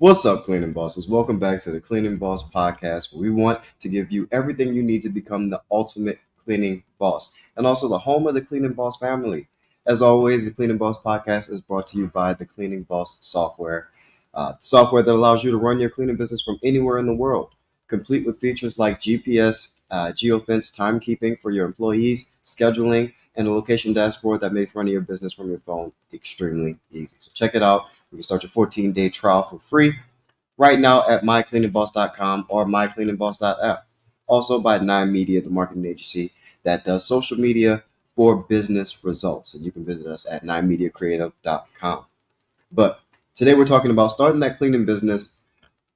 What's up, cleaning bosses? Welcome back to the Cleaning Boss Podcast, where we want to give you everything you need to become the ultimate cleaning boss and also the home of the Cleaning Boss family. As always, the Cleaning Boss Podcast is brought to you by the Cleaning Boss software, software that allows you to run your cleaning business from anywhere in the world, complete with features like GPS, geofence, timekeeping for your employees, scheduling, and a location dashboard that makes running your business from your phone extremely easy. So check it out. You can start your 14-day trial for free right now at mycleaningboss.com or mycleaningboss.app. Also by Nine Media, the marketing agency that does social media for business results. And you can visit us at ninemediacreative.com. But today we're talking about starting that cleaning business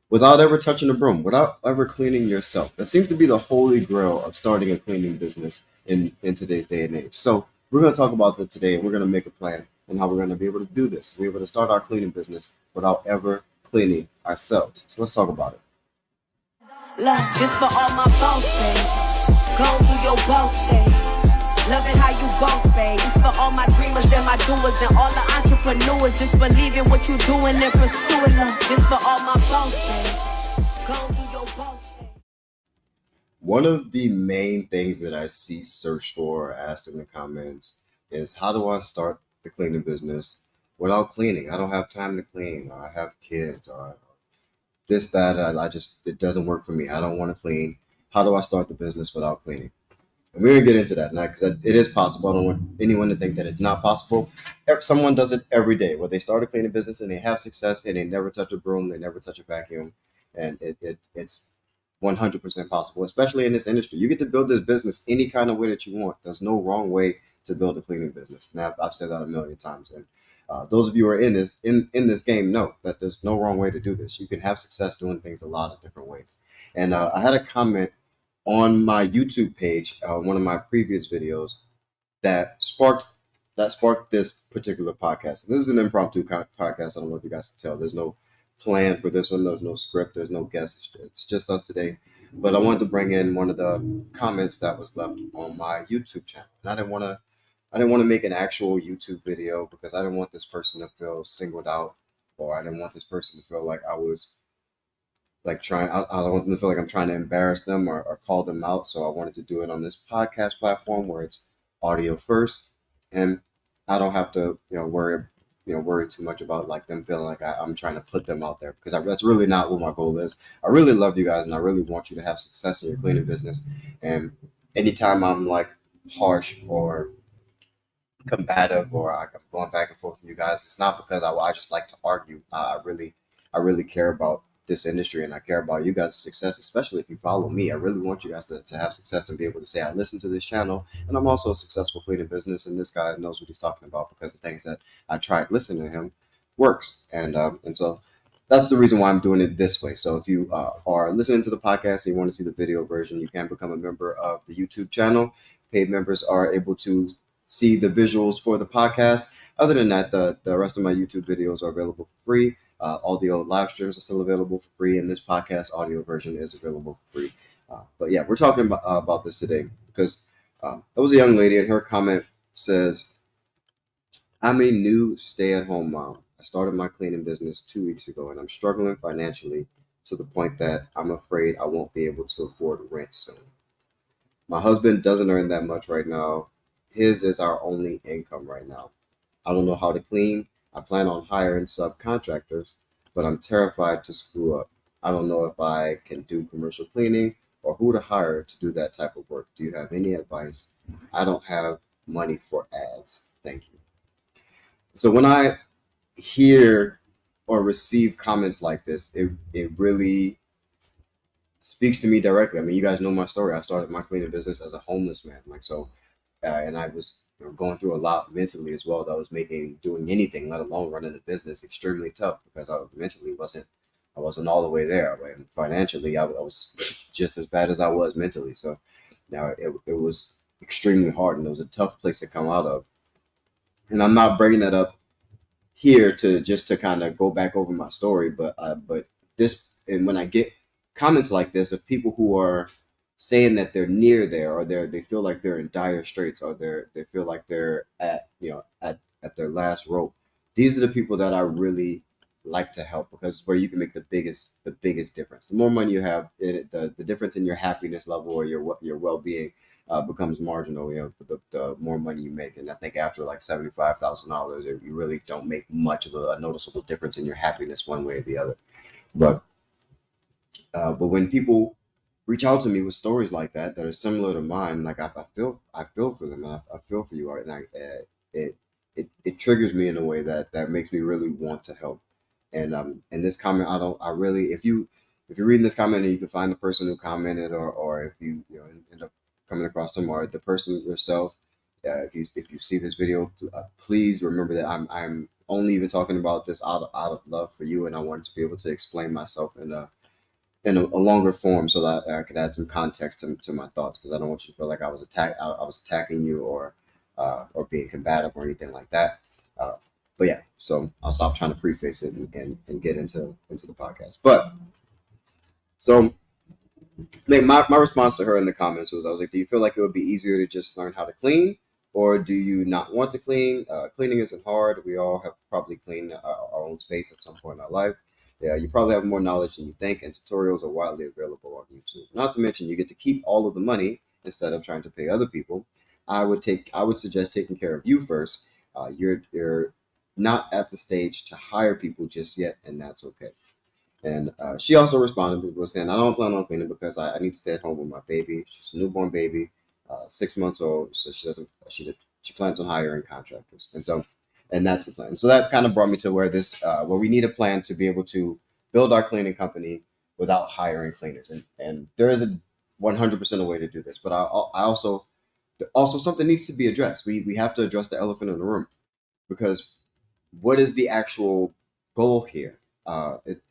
without ever touching a broom, without ever cleaning yourself. That seems to be the holy grail of starting a cleaning business in today's day and age. So we're going to talk about that today, and we're going to make a plan and how we're going to be able to do this. We're able to start our cleaning business without ever cleaning ourselves. So let's talk about it. Look, this for all my boss babes. Go do your boss thing. Loving how you boss, babe. This for all my dreamers and my doers and all the entrepreneurs. Just believe in what you're doing and pursuing. Look, this for all my boss babes. Go do your boss thing. One of the main things that I see searched for or asked in the comments is, how do I start the cleaning business without cleaning? I don't have time to clean, or I have kids, or this, that. It doesn't work for me. I don't want to clean. How do I start the business without cleaning? And we're going to get into that now because it is possible. I don't want anyone to think that it's not possible. Someone does it every day where they start a cleaning business and they have success and they never touch a broom, they never touch a vacuum. And it's 100% possible, especially in this industry. You get to build this business any kind of way that you want. There's no wrong way to build a cleaning business. Now, I've said that a million times. And those of you who are in this game know that there's no wrong way to do this. You can have success doing things a lot of different ways. And I had a comment on my YouTube page, one of my previous videos, that sparked this particular podcast. This is an impromptu podcast. I don't know if you guys can tell. There's no plan for this one. There's no script. There's no guests. It's just us today. But I wanted to bring in one of the comments that was left on my YouTube channel, and I didn't want to make an actual YouTube video because I didn't want this person to feel singled out, or I didn't want this person to feel like I was like I don't want them to feel like I'm trying to embarrass them or call them out. So I wanted to do it on this podcast platform where it's audio first, and I don't have to worry too much about like them feeling like I'm trying to put them out there, because that's really not what my goal is. I really love you guys and I really want you to have success in your cleaning business. And anytime I'm like harsh or combative or I'm going back and forth with you guys, it's not because I just like to argue. I really care about this industry and I care about you guys' success, especially if you follow me. I really want you guys to have success and be able to say, I listen to this channel and I'm also a successful cleaning business, and this guy knows what he's talking about because the things that I tried listening to him works. And so that's the reason why I'm doing it this way. So if you are listening to the podcast and you want to see the video version, you can become a member of the YouTube channel. Paid members are able to see the visuals for the podcast. Other than that, the rest of my YouTube videos are available for free. Audio live streams are still available for free, and this podcast audio version is available for free. But yeah, we're talking about this today because there was a young lady, and her comment says, I'm a new stay-at-home mom. I started my cleaning business 2 weeks ago, and I'm struggling financially to the point that I'm afraid I won't be able to afford rent soon. My husband doesn't earn that much right now. His is our only income right now. I don't know how to clean. I plan on hiring subcontractors, but I'm terrified to screw up. I don't know if I can do commercial cleaning or who to hire to do that type of work. Do you have any advice? I don't have money for ads. Thank you. So when I hear or receive comments like this, it really speaks to me directly. I mean, you guys know my story. I started my cleaning business as a homeless man. And I was going through a lot mentally as well. That was making doing anything, let alone running a business, extremely tough because I wasn't all the way there. And financially, I was just as bad as I was mentally. So now it was extremely hard, and it was a tough place to come out of. And I'm not bringing that up here to kind of go back over my story, but this, and when I get comments like this of people who are saying that they're near there, or they feel like they're in dire straits, or they feel like they're at their last rope. These are the people that I really like to help, because it's where you can make the biggest difference. The more money you have, the difference in your happiness level or your well-being becomes marginal. The more money you make, and I think after like $75,000, you really don't make much of a noticeable difference in your happiness one way or the other. But when people reach out to me with stories like that are similar to mine, like I feel for them, and I feel for you, Art, and it it triggers me in a way that makes me really want to help. And this comment, I really, if you're reading this comment and you can find the person who commented, or if you end up coming across them, or the person yourself, if you see this video, please remember that I'm only even talking about this out of love for you, and I wanted to be able to explain myself in a longer form, so that I could add some context to my thoughts, because I don't want you to feel like I was attacking you, or being combative or anything like that. Uh, but yeah, so I'll stop trying to preface it and get into the podcast. But so my response to her in the comments was, I was like, do you feel like it would be easier to just learn how to clean, or do you not want to clean? Cleaning isn't hard. We all have probably cleaned our own space at some point in our life. Yeah, you probably have more knowledge than you think, and tutorials are widely available on YouTube. Not to mention, you get to keep all of the money instead of trying to pay other people. I would suggest taking care of you first. You're not at the stage to hire people just yet, and that's okay. And she also responded with saying, I don't plan on cleaning because I need to stay at home with my baby. She's a newborn baby, 6 months old, so she plans on hiring contractors, and that's the plan. So that kind of brought me to where we need a plan to be able to build our cleaning company without hiring cleaners, and there is a 100% a way to do this. But I also something needs to be addressed. We have to address the elephant in the room, because what is the actual goal here?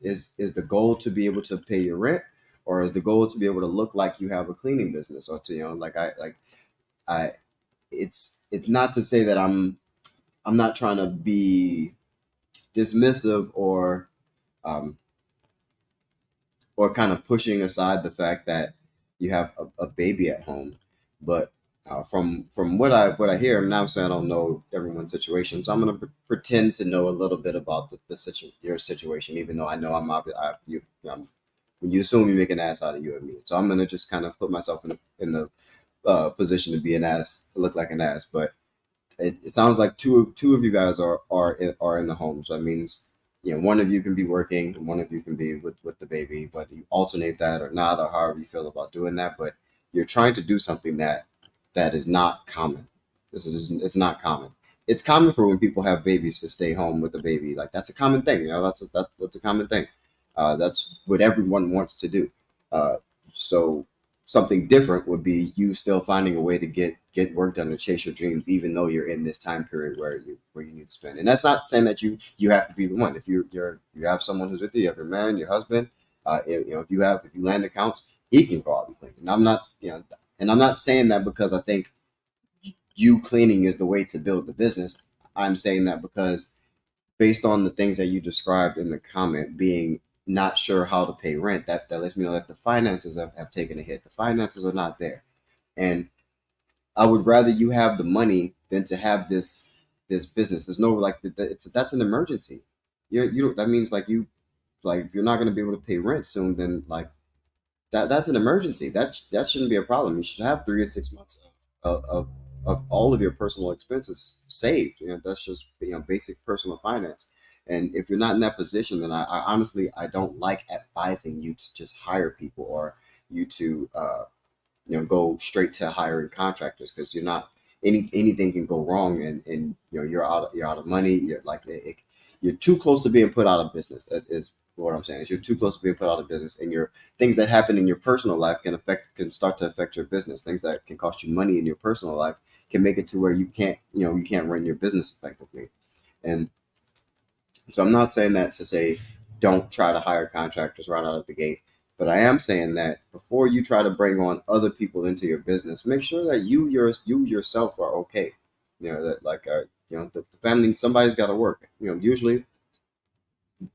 Is the goal to be able to pay your rent, or is the goal to be able to look like you have a cleaning business, or to I it's not to say that I'm not trying to be dismissive, um, or kind of pushing aside the fact that you have a baby at home. But from what I hear, I'm now saying I don't know everyone's situation, so I'm going to pretend to know a little bit about your situation, even though I know when you assume you make an ass out of you and me. So I'm going to just kind of put myself in the position to be an ass, look like an ass. But it sounds like two of you guys are in the home. So that means, one of you can be working, and one of you can be with the baby, whether you alternate that or not, or however you feel about doing that. But you're trying to do something that is not common. It's not common. It's common for when people have babies to stay home with the baby. Like, that's a common thing. That's a common thing. That's what everyone wants to do. So something different would be you still finding a way to get work done to chase your dreams, even though you're in this time period where you need to spend. And that's not saying that you have to be the one. If you have someone who's with you, you have your man, your husband. If you land accounts, he can go out and clean. And I'm not saying that because I think you cleaning is the way to build the business. I'm saying that because, based on the things that you described in the comment, being not sure how to pay rent, that lets me know that the finances have taken a hit. The finances are not there. And I would rather you have the money than to have this business. There's no, like, that's an emergency. You that means, if you're not going to be able to pay rent soon, then, like, that's an emergency. That shouldn't be a problem. You should have 3 to 6 months of all of your personal expenses saved. That's just basic personal finance. And if you're not in that position, then I honestly, I don't like advising you to just hire people, or you to go straight to hiring contractors, because you're not, anything can go wrong, and you're out of money. You're too close to being put out of business. That is what I'm saying. Is you're too close to being put out of business, and your things that happen in your personal life can start to affect your business. Things that can cost you money in your personal life can make it to where you can't run your business effectively. And so I'm not saying that to say don't try to hire contractors right out of the gate, but I am saying that before you try to bring on other people into your business, make sure that you yourself are okay. The family, somebody's got to work. Usually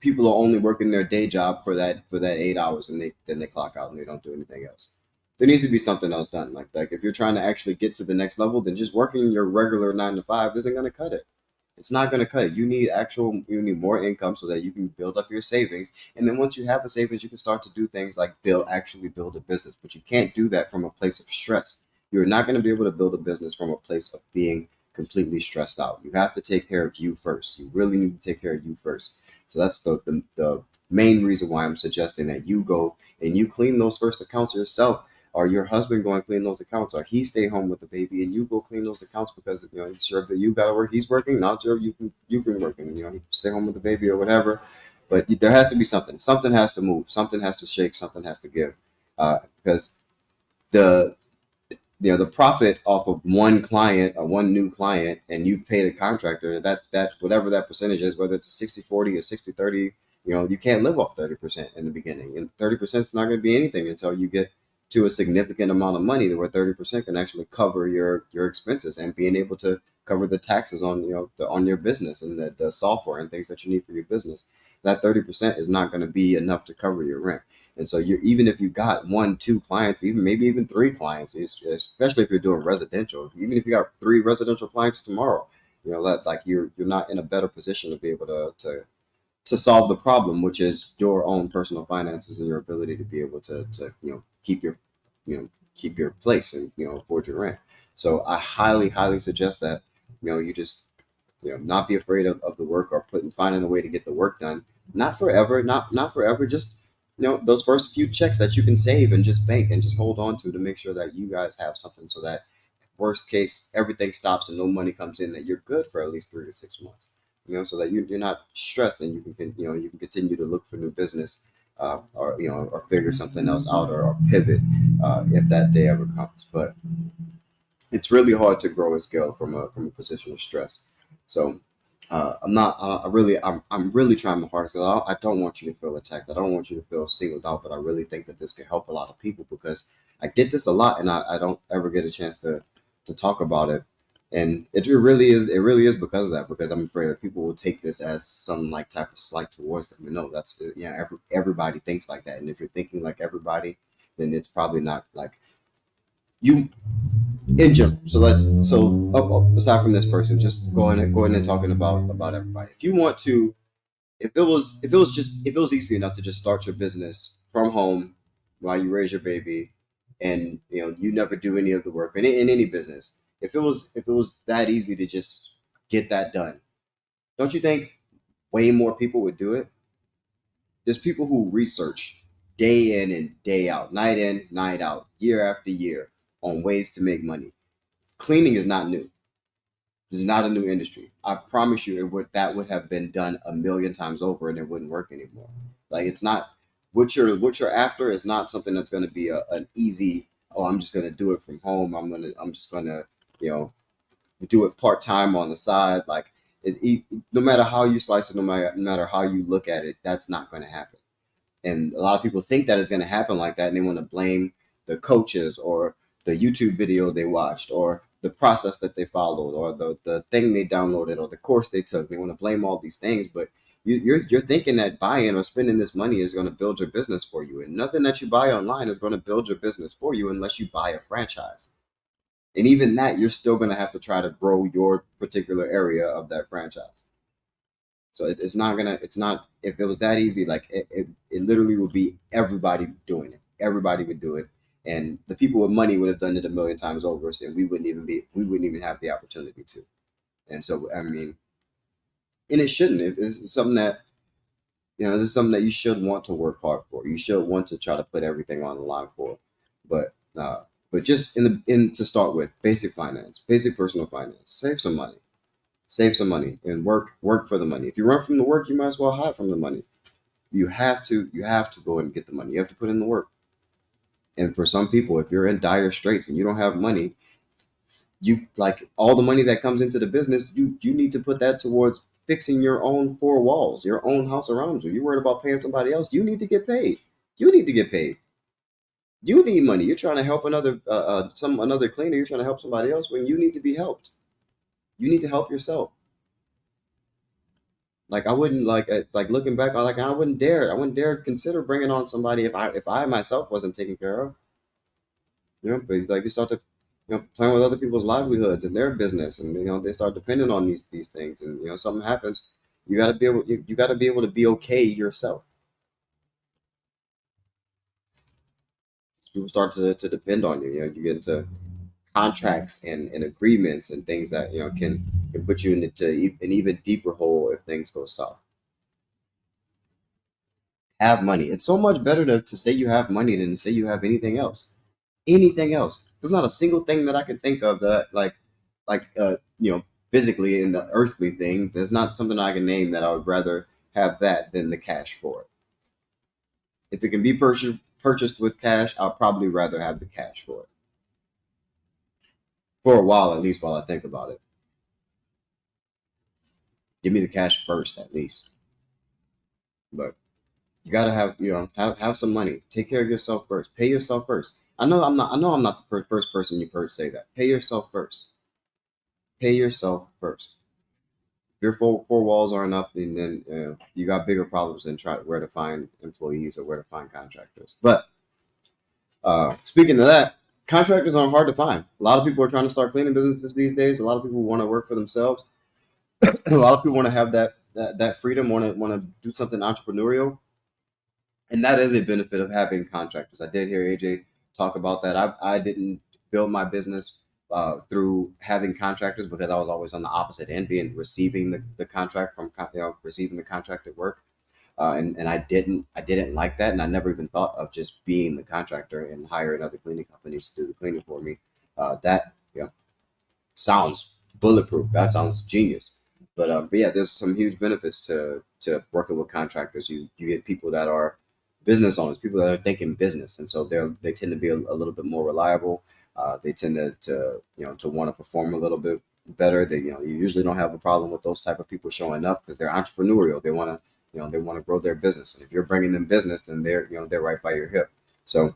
people are only working their day job for that 8 hours, and then they clock out and they don't do anything else. There needs to be something else done. Like if you're trying to actually get to the next level, then just working your regular 9 to 5 isn't going to cut it. It's not going to cut it. You need more income so that you can build up your savings. And then once you have a savings, you can start to do things like actually build a business. But you can't do that from a place of stress. You're not going to be able to build a business from a place of being completely stressed out. You have to take care of you first. You really need to take care of you first. So that's the main reason why I'm suggesting that you go and you clean those first accounts yourself, or your husband go and clean those accounts, or he stay home with the baby and you go clean those accounts, because he's sure that you gotta work, he's working, not sure you can work, and stay home with the baby or whatever. But there has to be something. Something has to move. Something has to shake. Something has to give, because the the profit off of one client or one new client, and you pay the contractor that whatever that percentage is, whether it's a 60/40 or 60/30, you can't live off 30% in the beginning, and 30% is not going to be anything until you get to a significant amount of money to where 30% can actually cover your expenses, and being able to cover the taxes on on your business, and the software and things that you need for your business. That 30% is not going to be enough to cover your rent. And so you're, even if you got one, two clients, even maybe even three clients, especially if you're doing residential, even if you got three residential clients tomorrow, that, like, you're not in a better position to be able to solve the problem, which is your own personal finances and your ability to be able to keep your keep your place and afford your rent. So I highly suggest that you just not be afraid of the work, or finding a way to get the work done. Not forever, not forever. Just those first few checks that you can save and just bank and just hold on to make sure that you guys have something, so that worst case everything stops and no money comes in, that you're good for at least 3 to 6 months. So that you're not stressed, and you can continue to look for new business, or figure something else out, or pivot, if that day ever comes. But it's really hard to grow and scale from a position of stress. So I'm not. I'm really trying my hardest. I don't want you to feel attacked. I don't want you to feel singled out. But I really think that this can help a lot of people, because I get this a lot, and I don't ever get a chance to talk about it. And it really is. It really is because of that. Because I'm afraid that people will take this as some like type of slight towards them. And no, that's everybody thinks like that. And if you're thinking like everybody, then it's probably not like you in general. Aside from this person, just going and talking about everybody. If you want to, if it was easy enough to just start your business from home while you raise your baby, and you never do any of the work in any business. If it was that easy to just get that done, don't you think way more people would do it? There's people who research day in and day out, night in, night out, year after year, on ways to make money. Cleaning is not new. This is not a new industry. I promise you, that would have been done a million times over, and it wouldn't work anymore. Like, it's not what you're after is not something that's going to be an easy. Oh, I'm just going to do it from home. I'm just going to you know do it part time on the side. Like, no matter how you slice it, no matter how you look at it, that's not going to happen. And a lot of people think that it's going to happen like that, and they want to blame the coaches, or the YouTube video they watched, or the process that they followed, or the thing they downloaded, or the course they took. They want to blame all these things, but you're thinking that buying or spending this money is going to build your business for you, and nothing that you buy online is going to build your business for you unless you buy a franchise. And even that, you're still going to have to try to grow your particular area of that franchise. So it's not gonna. It's not. If it was that easy, like it literally would be everybody doing it. Everybody would do it, and the people with money would have done it a million times over, and we wouldn't even have the opportunity to. And so, I mean, and it shouldn't. It's something that this is something that you should want to work hard for. You should want to try to put everything on the line for. But just in to start with, basic finance, basic personal finance. Save some money, and work for the money. If you run from the work, you might as well hide from the money. You have to go and get the money. You have to put in the work. And for some people, if you're in dire straits and you don't have money, you, like, all the money that comes into the business, you need to put that towards fixing your own four walls, your own house around you. You're worried about paying somebody else. You need to get paid. You need to get paid. You need money. You're trying to help another cleaner. You're trying to help somebody else when you need to be helped. You need to help yourself. Like, I wouldn't, like looking back, I wouldn't dare consider bringing on somebody if I myself wasn't taken care of. But like, you start to playing with other people's livelihoods and their business, and they start depending on these things, and something happens. You got to be able to be okay yourself. People start to depend on you. You get into contracts and agreements and things that can put you into an even deeper hole if things go south. Have money. It's so much better to say you have money than to say you have anything else. Anything else. There's not a single thing that I can think of that physically in the earthly thing. There's not something I can name that I would rather have that than the cash for it. If it can be purchased with cash, I'll probably rather have the cash for it. For a while, at least while I think about it. Give me the cash first, at least. But you gotta have some money. Take care of yourself first. Pay yourself first. I know I'm not the first person you've heard say that. Pay yourself first. Pay yourself first. If your four walls aren't up, and then you got bigger problems than try where to find employees or where to find contractors. But speaking of that, contractors aren't hard to find. A lot of people are trying to start cleaning businesses these days. A lot of people want to work for themselves. A lot of people want to have that freedom, want to do something entrepreneurial, and that is a benefit of having contractors. I did hear AJ talk about that. I didn't build my business through having contractors because I was always on the opposite end, being receiving the contract from receiving the contracted work, and I didn't like that, and I never even thought of just being the contractor and hiring other cleaning companies to do the cleaning for me. That sounds bulletproof. That sounds genius. But yeah, there's some huge benefits to working with contractors. You get people that are business owners, people that are thinking business, and so they tend to be a little bit more reliable. They tend to want to perform a little bit better. You usually don't have a problem with those type of people showing up because they're entrepreneurial. They want to grow their business, and if you're bringing them business, then they're right by your hip. So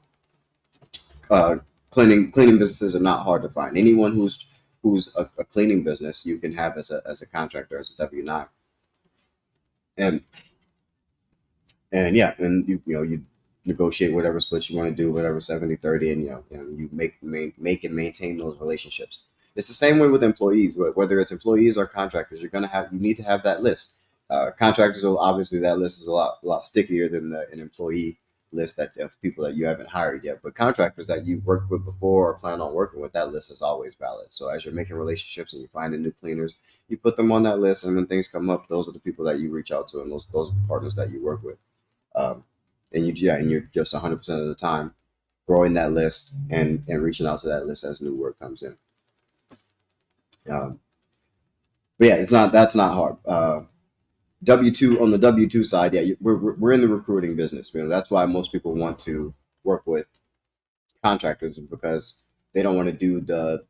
uh, cleaning businesses are not hard to find. Anyone who's a cleaning business you can have as a contractor, as a W-9. and and yeah, and you negotiate whatever splits you want to do, whatever 70-30, and you make and maintain those relationships. It's the same way with employees. Whether it's employees or contractors, you need to have that list. Contractors will obviously, that list is a lot stickier than an employee list that of people that you haven't hired yet. But contractors that you've worked with before or plan on working with, that list is always valid. So as you're making relationships and you're finding new cleaners, you put them on that list, and when things come up, those are the people that you reach out to, and those are the partners that you work with. Um, and you're just 100% of the time growing that list and reaching out to that list as new work comes in. Um, but yeah, that's not hard. W2 on the W2 side, yeah, we're in the recruiting business. That's why most people want to work with contractors, because they don't want to do the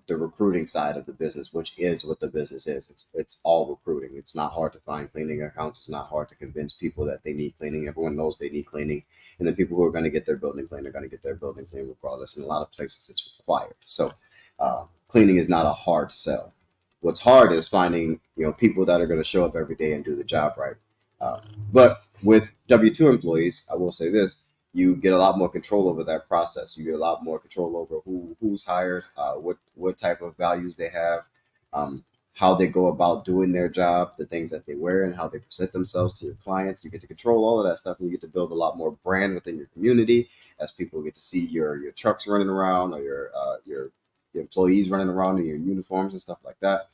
recruiting side of the business, which is what the business is. It's all recruiting. It's not hard to find cleaning accounts. It's not hard to convince people that they need cleaning. Everyone knows they need cleaning, and the people who are going to get their building cleaned are going to get their building cleaned regardless. In a lot of places, it's required. So cleaning is not a hard sell. What's hard is finding people that are going to show up every day and do the job right. Uh, but with W-2 employees, I will say this: you get a lot more control over that process. You get a lot more control over who's hired, what type of values they have, um, how they go about doing their job, the things that they wear, and how they present themselves to your clients. You get to control all of that stuff, and you get to build a lot more brand within your community as people get to see your trucks running around, or your employees running around in your uniforms and stuff like that.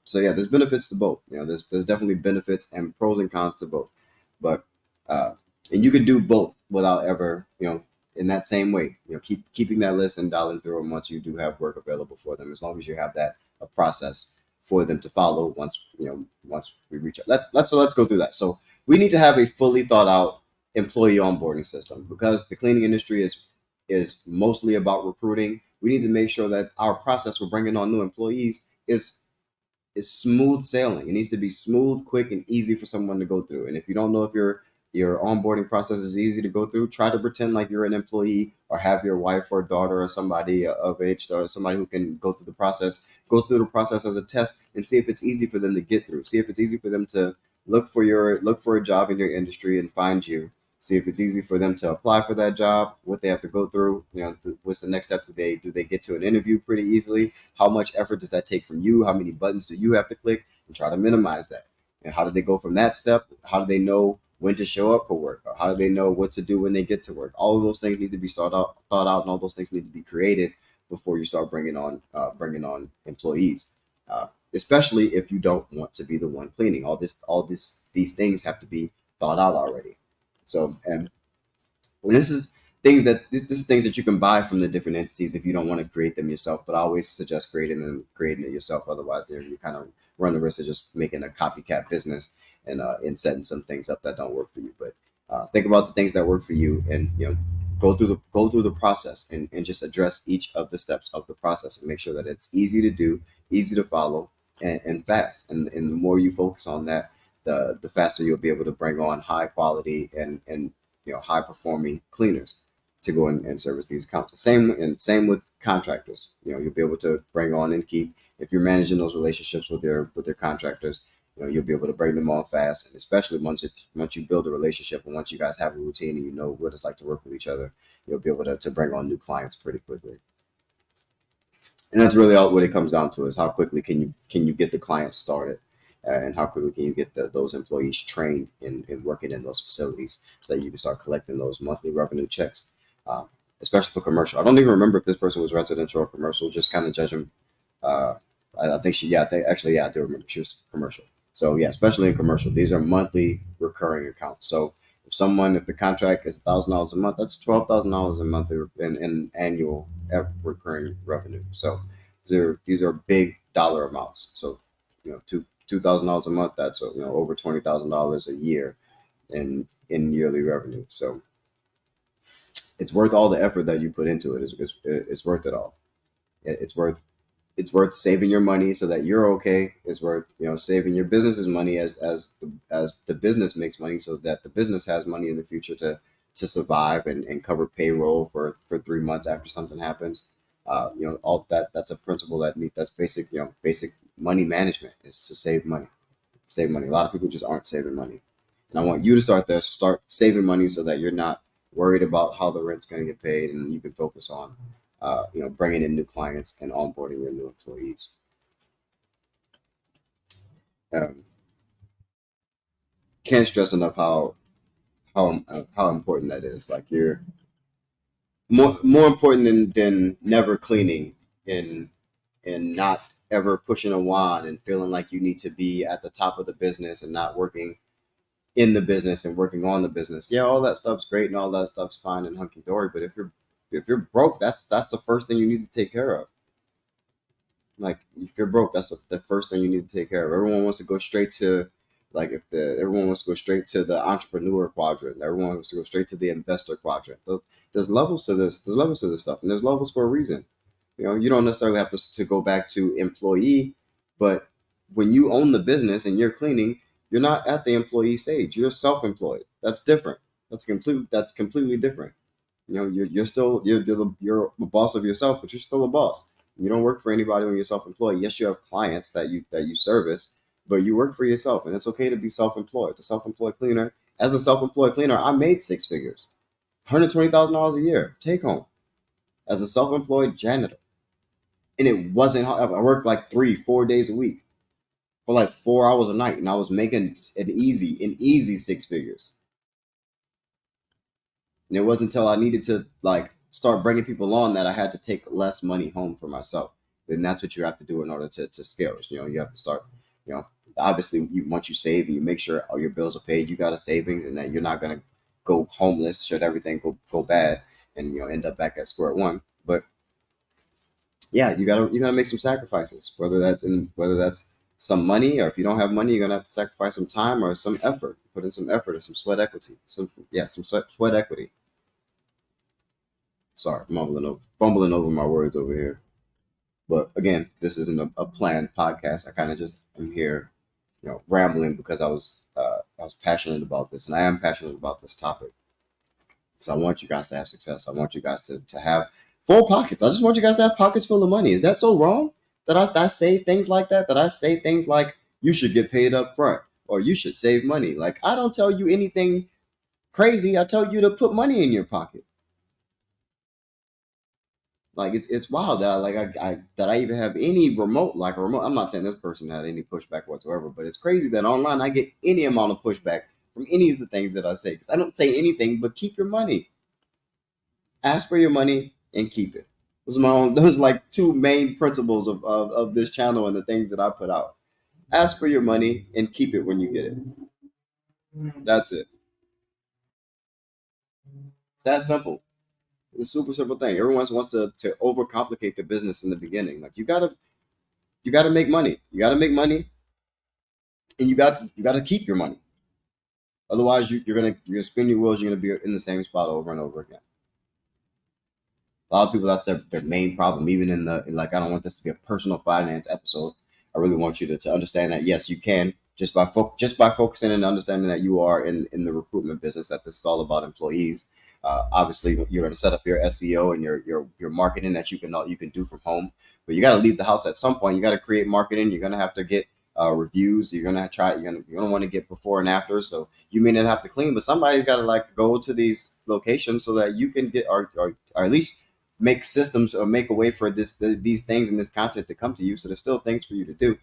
So yeah, there's benefits to both. There's definitely benefits and pros and cons to both, but uh, and you can do both without ever, in that same way, keeping that list and dialing through them once you do have work available for them, as long as you have that a process for them to follow once we reach out. Let's go through that. So we need to have a fully thought out employee onboarding system, because the cleaning industry is mostly about recruiting. We need to make sure that our process for bringing on new employees is smooth sailing. It needs to be smooth, quick, and easy for someone to go through. And if you don't know if your onboarding process is easy to go through, try to pretend like you're an employee, or have your wife or daughter or somebody of age, or somebody who can go through the process as a test, and see if it's easy for them to get through. See if it's easy for them to look for a job in your industry and find you, See if it's easy for them to apply for that job, what they have to go through. What's the next step? Do they get to an interview pretty easily? How much effort does that take from you? How many buttons do you have to click? And try to minimize that. And how do they go from that step? How do they know when to show up for work? Or how do they know what to do when they get to work? All of those things need to be thought out, and all those things need to be created before you start bringing on employees. Especially if you don't want to be the one cleaning. These things have to be thought out already. So, and this is things that you can buy from the different entities if you don't want to create them yourself. But I always suggest creating it yourself. Otherwise, you kind of run the risk of just making a copycat business and setting some things up that don't work for you. But think about the things that work for you, and go through the process, and just address each of the steps of the process, and make sure that it's easy to do, easy to follow, and fast. And the more you focus on that, the faster you'll be able to bring on high quality and high performing cleaners to go and service these accounts. Same with contractors. You'll be able to bring on and keep, if you're managing those relationships with your contractors. You'll be able to bring them on fast, and especially once you build a relationship, and once you guys have a routine and you know what it's like to work with each other, you'll be able to bring on new clients pretty quickly. And that's really all what it comes down to, is how quickly can you get the client started, and how quickly can you get those employees trained in working in those facilities, so that you can start collecting those monthly revenue checks, uh, especially for commercial. I don't even remember if this person was residential or commercial, just kind of judging. I think I do remember she was commercial. So yeah, especially in commercial, these are monthly recurring accounts. So if the contract is $1,000 a month, that's $12,000 a month in annual recurring revenue. So these are big dollar amounts. So $2,000 a month, that's over $20,000 a year in yearly revenue. So it's worth all the effort that you put into it. It's worth it all. It's worth saving your money so that you're okay. It's worth saving your business's money as the business makes money, so that the business has money in the future to survive and cover payroll for 3 months after something happens. All that's a principle that's basic money management, is to save money. Save money. A lot of people just aren't saving money, and I want you to start there. Start saving money so that you're not worried about how the rent's going to get paid, and you can focus on bringing in new clients and onboarding your new employees. Um, can't stress enough how important that is. Like, you're more important than never cleaning, and not ever pushing a wand and feeling like you need to be at the top of the business and not working in the business and working on the business. Yeah, all that stuff's great and all that stuff's fine and hunky dory, but if you're broke, that's the first thing you need to take care of. Like, if you're broke, that's the first thing you need to take care of. Everyone wants to go straight to, like, everyone wants to go straight to the entrepreneur quadrant. Everyone wants to go straight to the investor quadrant. There's levels to this. There's levels to this stuff, and there's levels for a reason. You don't necessarily have to go back to employee, but when you own the business and you're cleaning, you're not at the employee stage. You're self-employed. That's different. That's completely different. You're a boss of yourself, but you're still a boss. You don't work for anybody when you're self-employed. Yes, you have clients that you service, but you work for yourself, and it's okay to be self-employed. The self-employed cleaner, as a self-employed cleaner, I made six figures, $120,000 a year take home as a self-employed janitor, and it wasn't. I worked like 3-4 days a week for like 4 hours a night, and I was making an easy six figures. And it wasn't until I needed to, like, start bringing people on, that I had to take less money home for myself. And that's what you have to do in order to scale. You have to start, obviously, once you save and you make sure all your bills are paid, you got a savings, and that you're not going to go homeless should everything go bad, and end up back at square one. But yeah, you gotta make some sacrifices, whether that's some money, or if you don't have money, you're gonna have to sacrifice some time or some effort. Put in some effort or some sweat equity. Some sweat equity. Sorry, fumbling over my words over here. But again, this isn't a planned podcast. I kind of just am here, rambling, because I was passionate about this, and I am passionate about this topic. So I want you guys to have success. I want you guys to have full pockets. I just want you guys to have pockets full of money. Is that so wrong that I say things like that? That I say things like, you should get paid up front, or you should save money? Like, I don't tell you anything crazy. I tell you to put money in your pocket. Like it's wild that I even have any remote like a remote. I'm not saying this person had any pushback whatsoever, but it's crazy that online I get any amount of pushback from any of the things that I say because I don't say anything but keep your money, ask for your money, and keep it. Those are my own. Those are like two main principles of this channel and the things that I put out. Ask for your money and keep it when you get it. That's it. It's that simple. It's a super simple thing. Everyone wants to overcomplicate the business in the beginning. Like you gotta make money. You gotta make money, and you gotta keep your money. Otherwise, you're gonna spin your wheels. You're gonna be in the same spot over and over again. A lot of people, that's their main problem. Even like, I don't want this to be a personal finance episode. I really want you to understand that yes, you can just by focusing and understanding that you are in the recruitment business. That this is all about employees. Obviously, you're going to set up your SEO and your marketing that you can do from home. But you got to leave the house at some point. You got to create marketing. You're going to have to get reviews. You're gonna try. You're gonna want to get before and after. So you may not have to clean, but somebody's got to like go to these locations so that you can get or at least make systems or make a way for these things and this content to come to you. So there's still things for you to do.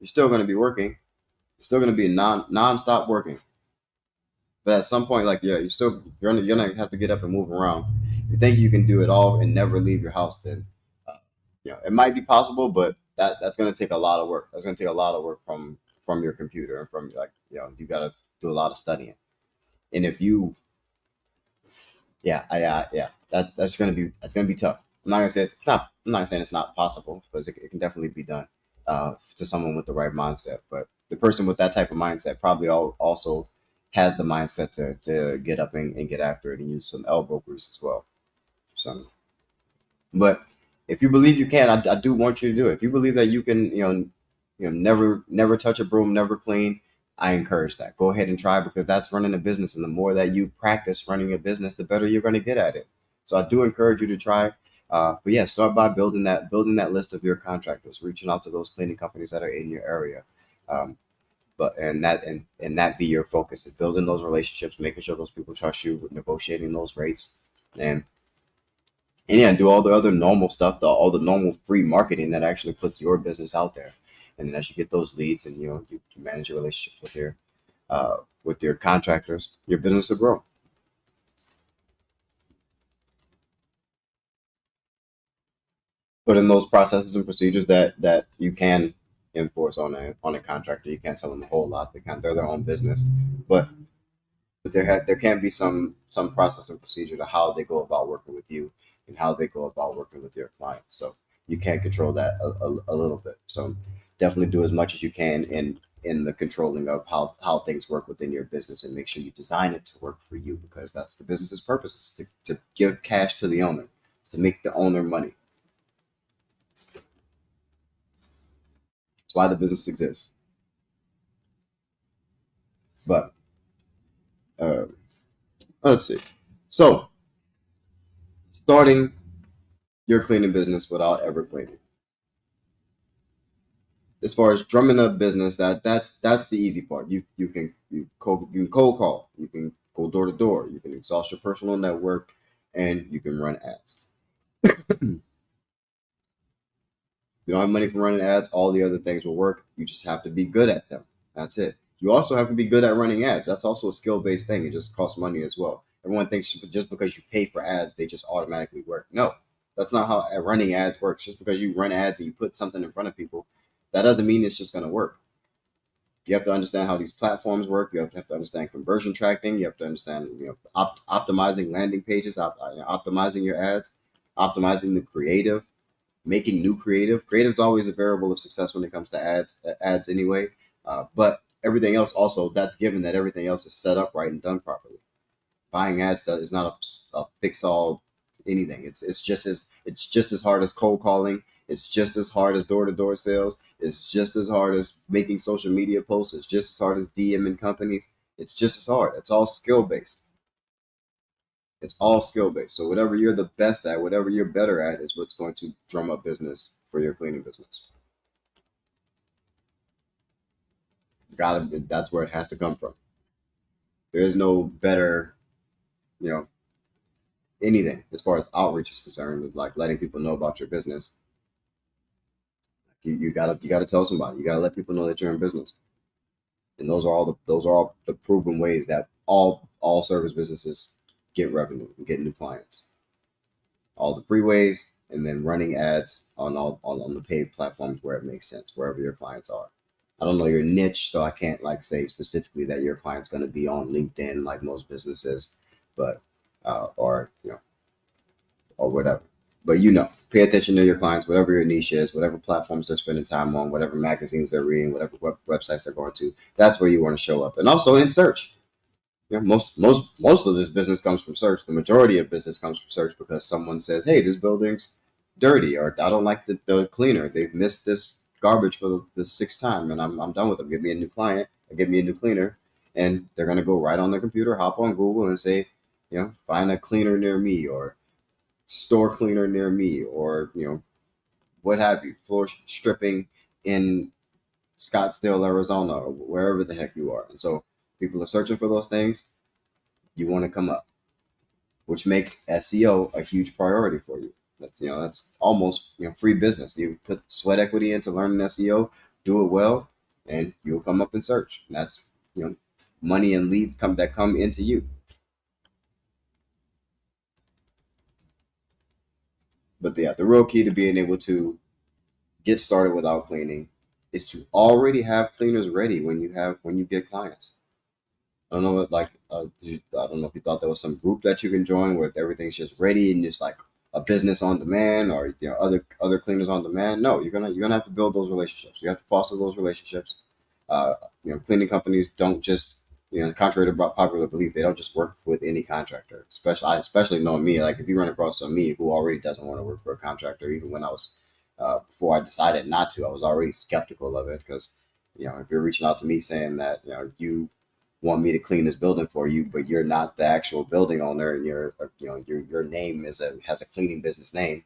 You're still going to be working. You're still going to be non-stop working. But at some point, like yeah, you're gonna have to get up and move around. If you think you can do it all and never leave your house, then it might be possible, but that's gonna take a lot of work. That's gonna take a lot of work from your computer and from like you got to do a lot of studying. And if you yeah, that's gonna be tough. I'm not gonna say it's not. I'm not saying it's not possible because it can definitely be done to someone with the right mindset. But the person with that type of mindset probably also has the mindset to get up and get after it and use some elbow grease as well. So, but if you believe you can, I do want you to do it. If you believe that you can, never touch a broom, never clean, I encourage that. Go ahead and try because that's running a business, and the more that you practice running a business, the better you're going to get at it. So I do encourage you to try. But yeah, start by building that list of your contractors, reaching out to those cleaning companies that are in your area. Um, but and that be your focus is building those relationships, making sure those people trust you, negotiating those rates, and yeah, do all the other normal stuff, all the normal free marketing that actually puts your business out there. And then as you get those leads and you manage your relationships with your contractors, your business will grow. But in those processes and procedures that you can enforce on a contractor, you can't tell them a whole lot. They're their own business, but there can be some process and procedure to how they go about working with you and how they go about working with your clients. So you can control that a little bit. So definitely do as much as you can in the controlling of how things work within your business and make sure you design it to work for you because that's the business's purpose is to give cash to the owner, to make the owner money. That's why the business exists. But uh, let's see. So starting your cleaning business without ever cleaning. As far as drumming up business, that's the easy part. You can cold call, you can go door to door, you can exhaust your personal network, and you can run ads. You don't have money for running ads, all the other things will work. You just have to be good at them. That's it. You also have to be good at running ads. That's also a skill based thing. It just costs money as well. Everyone thinks just because you pay for ads, they just automatically work. No, that's not how running ads works. Just because you run ads and you put something in front of people, that doesn't mean it's just going to work. You have to understand how these platforms work. You have to understand conversion tracking. You have to understand optimizing landing pages, optimizing your ads, optimizing the creative, making new creative. Creative is always a variable of success when it comes to ads anyway. But everything else also that's given that everything else is set up right and done properly. Buying ads is not a fix all anything. It's just as hard as cold calling. It's just as hard as door to door sales. It's just as hard as making social media posts. It's just as hard as DMing companies. It's just as hard. It's all skill based. It's all skill based. So whatever you're the best at, whatever you're better at, is what's going to drum up business for your cleaning business. Gotta. That's where it has to come from. There's no better, you know, anything as far as outreach is concerned, like letting people know about your business. You gotta tell somebody. You gotta let people know that you're in business. And those are all the proven ways that all service businesses get revenue and get new clients. All the free ways, and then running ads on the paid platforms where it makes sense, wherever your clients are. I don't know your niche, so I can't like say specifically that your client's going to be on LinkedIn like most businesses, but or or whatever. But pay attention to your clients, whatever your niche is, whatever platforms they're spending time on, whatever magazines they're reading, whatever websites they're going to. That's where you want to show up, and also in search. Most of this business comes from search. The majority of business comes from search because someone says, "Hey, this building's dirty," or "I don't like the cleaner. They've missed this garbage for the sixth time, and I'm done with them. Give me a new client, or give me a new cleaner." And they're gonna go right on their computer, hop on Google, and say, find a cleaner near me, or store cleaner near me, or what have you, floor stripping in Scottsdale, Arizona, or wherever the heck you are. And so people are searching for those things. You want to come up, which makes SEO a huge priority for you. That's almost free business. You put sweat equity into learning SEO, do it well, and you'll come up in search. And that's money and leads come into you. But yeah, the real key to being able to get started without cleaning is to already have cleaners ready when you get clients. I don't know what I don't know if you thought there was some group that you can join where everything's just ready and just like a business on demand, or other cleaners on demand. No, you're gonna have to build those relationships. You have to foster those relationships. Cleaning companies don't just contrary to popular belief, they don't just work with any contractor. Especially knowing me, like if you run across me who already doesn't want to work for a contractor, even when I was before I decided not to, I was already skeptical of it because if you're reaching out to me saying that you want me to clean this building for you, but you're not the actual building owner, and your name has a cleaning business name,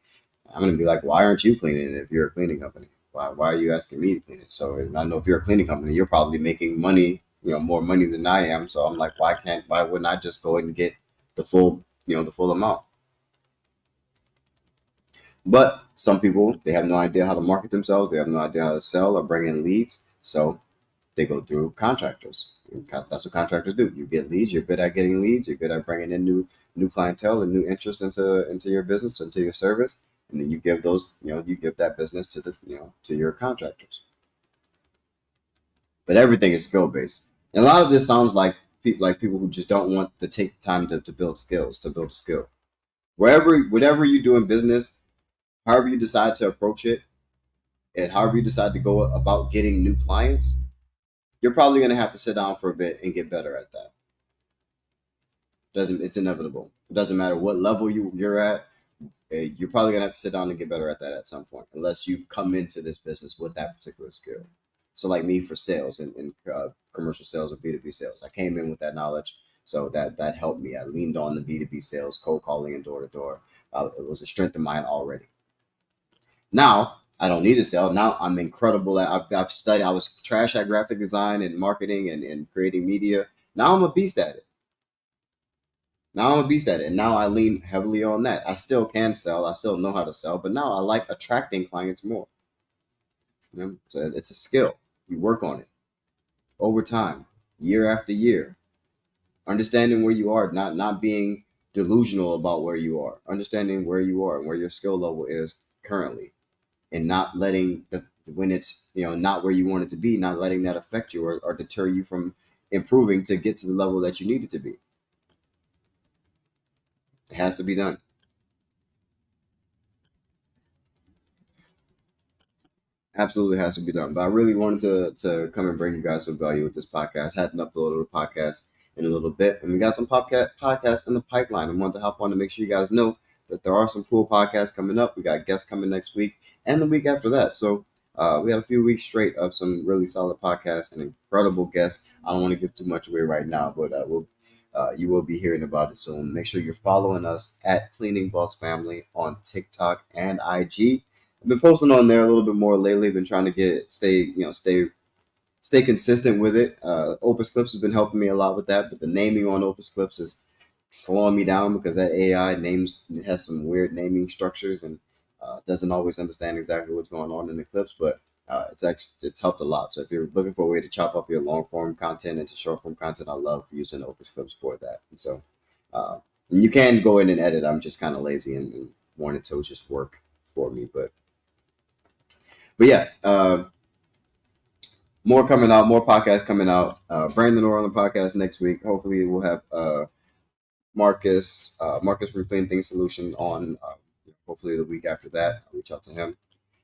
I'm gonna be like, why aren't you cleaning it if you're a cleaning company? Why are you asking me to clean it? So I know if you're a cleaning company, you're probably making money, more money than I am. So I'm like, why wouldn't I just go ahead and get the full amount? But some people, they have no idea how to market themselves. They have no idea how to sell or bring in leads. So they go through contractors. That's what contractors do. You get leads. You're good at getting leads. You're good at bringing in new clientele and new interest into your business, into your service, and then you give that business to your contractors. But everything is skill based. And a lot of this sounds like people who just don't want to take the time to build skills, to build a skill. Whatever you do in business, however you decide to approach it, and however you decide to go about getting new clients, you're probably going to have to sit down for a bit and get better at that. It's inevitable. It doesn't matter what level you're at. You're probably going to have to sit down and get better at that at some point, unless you come into this business with that particular skill. So like me for sales and commercial sales or B2B sales, I came in with that knowledge. So that helped me. I leaned on the B2B sales, cold calling and door to door. It was a strength of mine already. Now I don't need to sell. Now I'm incredible at. I've studied. I was trash at graphic design and marketing and creating media. Now I'm a beast at it. And now I lean heavily on that. I still can sell. I still know how to sell, but now I like attracting clients more. So it's a skill. You work on it over time, year after year. Understanding where you are, not being delusional about where you are. Understanding where you are and where your skill level is currently, and not letting when it's not where you want it to be, not letting that affect you or deter you from improving to get to the level that you need it to be. It has to be done. Absolutely has to be done. But I really wanted to come and bring you guys some value with this podcast. I hadn't uploaded a podcast in a little bit, and we got some podcasts in the pipeline. I wanted to hop on to make sure you guys know that there are some cool podcasts coming up. We got guests coming next week and the week after that. So we had a few weeks straight of some really solid podcasts and incredible guests. I don't want to give too much away right now, but you will be hearing about it soon. Make sure you're following us at Cleaning Boss Family on TikTok and IG. I've been posting on there a little bit more lately. Been trying to stay stay consistent with it. Opus Clips has been helping me a lot with that, but the naming on Opus Clips is slowing me down because that AI names has some weird naming structures and doesn't always understand exactly what's going on in the clips. But it's helped a lot. So if you're looking for a way to chop up your long form content into short form content, I love using Opus Clips for that. And so uh, and you can go in and edit. I'm just kind of lazy and want it to just work for me. But yeah, more coming out, more podcasts coming out. Brandon Orr on the podcast next week. Hopefully, we'll have Marcus from Clean Things Solution on. Hopefully, the week after that, I'll reach out to him.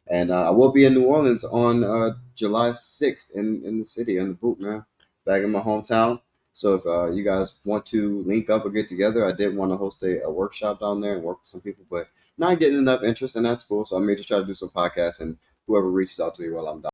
And I will be in New Orleans on July 6th in the city, in the boot, man, back in my hometown. So if you guys want to link up or get together, I did want to host a workshop down there and work with some people, but not getting enough interest, and that's cool. So I may just try to do some podcasts, and whoever reaches out to me while I'm down.